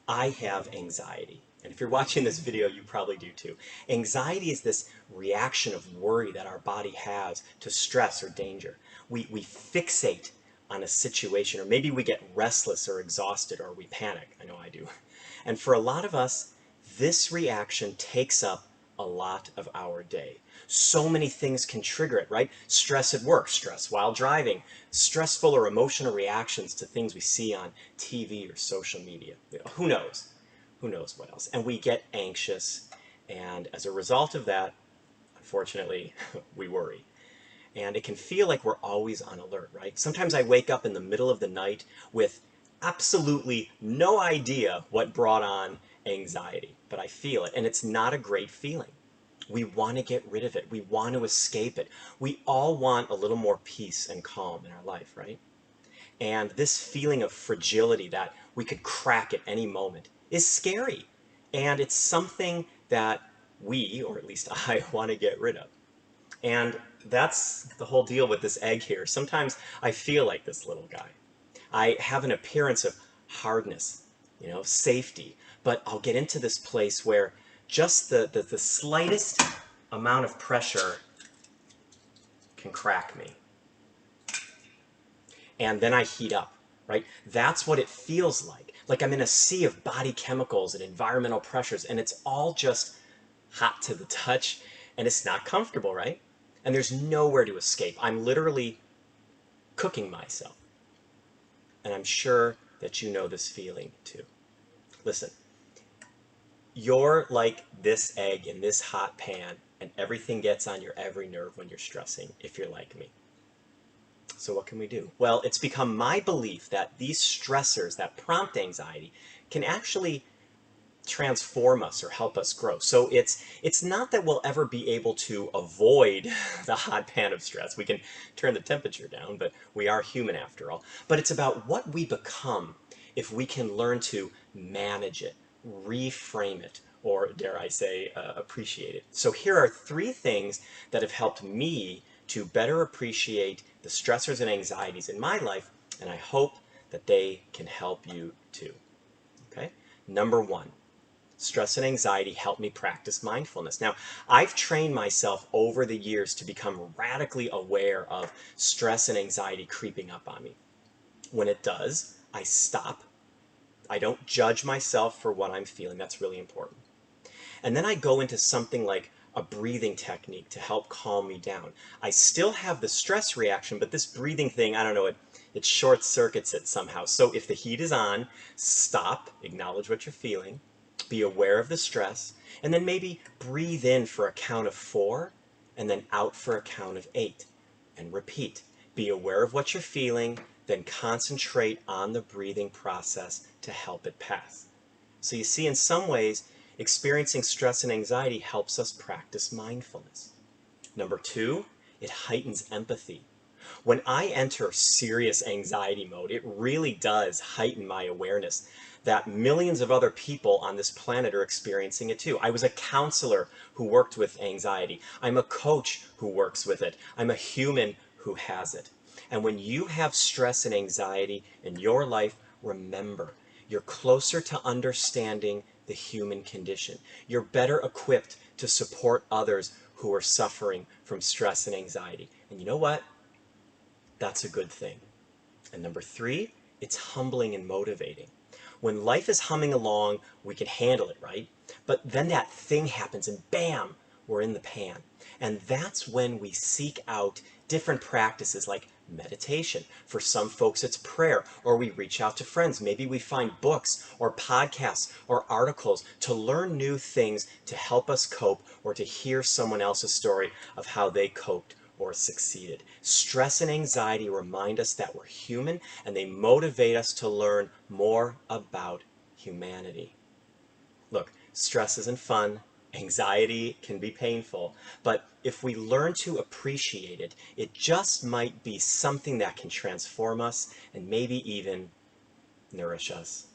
I have anxiety. And if you're watching this video, you probably do too. Anxiety is this reaction of worry that our body has to stress or danger. We fixate on a situation, or maybe we get restless or exhausted, or we panic. I know I do. And for a lot of us, this reaction takes up a lot of our day. So many things can trigger it, right? Stress at work, stress while driving, stressful or emotional reactions to things we see on TV or social media. Who knows? Who knows what else? And we get anxious, and as a result of that, unfortunately, we worry. And it can feel like we're always on alert, right? Sometimes I wake up in the middle of the night with absolutely no idea what brought on anxiety, but I feel it, and it's not a great feeling. We want to get rid of it. We want to escape it. We all want a little more peace and calm in our life, right? And this feeling of fragility that we could crack at any moment is scary. And it's something that we, or at least I, want to get rid of. And that's the whole deal with this egg here. Sometimes I feel like this little guy. I have an appearance of hardness, safety, but I'll get into this place where just the slightest amount of pressure can crack me. And then I heat up, right? That's what it feels like I'm in a sea of body chemicals and environmental pressures, and it's all just hot to the touch, and it's not comfortable, right? And there's nowhere to escape. I'm literally cooking myself. And I'm sure that you know this feeling too. Listen, you're like this egg in this hot pan, and everything gets on your every nerve when you're stressing, if you're like me. So what can we do? Well, it's become my belief that these stressors that prompt anxiety can actually transform us or help us grow. So it's not that we'll ever be able to avoid the hot pan of stress. We can turn the temperature down, but we are human after all. But it's about what we become if we can learn to manage it, reframe it, or dare I say, appreciate it. So here are 3 things that have helped me to better appreciate the stressors and anxieties in my life, and I hope that they can help you too. Okay? Number 1. Stress and anxiety help me practice mindfulness. Now, I've trained myself over the years to become radically aware of stress and anxiety creeping up on me. When it does, I stop. I don't judge myself for what I'm feeling. That's really important. And then I go into something like a breathing technique to help calm me down. I still have the stress reaction, but this breathing thing, I don't know, it short circuits it somehow. So if the heat is on, stop, acknowledge what you're feeling, be aware of the stress, and then maybe breathe in for a count of 4, and then out for a count of 8, and repeat. Be aware of what you're feeling, then concentrate on the breathing process to help it pass. So you see, in some ways, experiencing stress and anxiety helps us practice mindfulness. Number 2, it heightens empathy. When I enter serious anxiety mode, it really does heighten my awareness that millions of other people on this planet are experiencing it too. I was a counselor who worked with anxiety. I'm a coach who works with it. I'm a human who has it. And when you have stress and anxiety in your life, remember, you're closer to understanding the human condition. You're better equipped to support others who are suffering from stress and anxiety. And you know what? That's a good thing. And number 3, it's humbling and motivating. When life is humming along, we can handle it, right? But then that thing happens and bam, we're in the pan. And that's when we seek out different practices like meditation. For some folks, it's prayer, or we reach out to friends. Maybe we find books or podcasts or articles to learn new things to help us cope, or to hear someone else's story of how they coped or succeeded. Stress and anxiety remind us that we're human, and they motivate us to learn more about humanity. Look, stress isn't fun. Anxiety can be painful, but if we learn to appreciate it, it just might be something that can transform us and maybe even nourish us.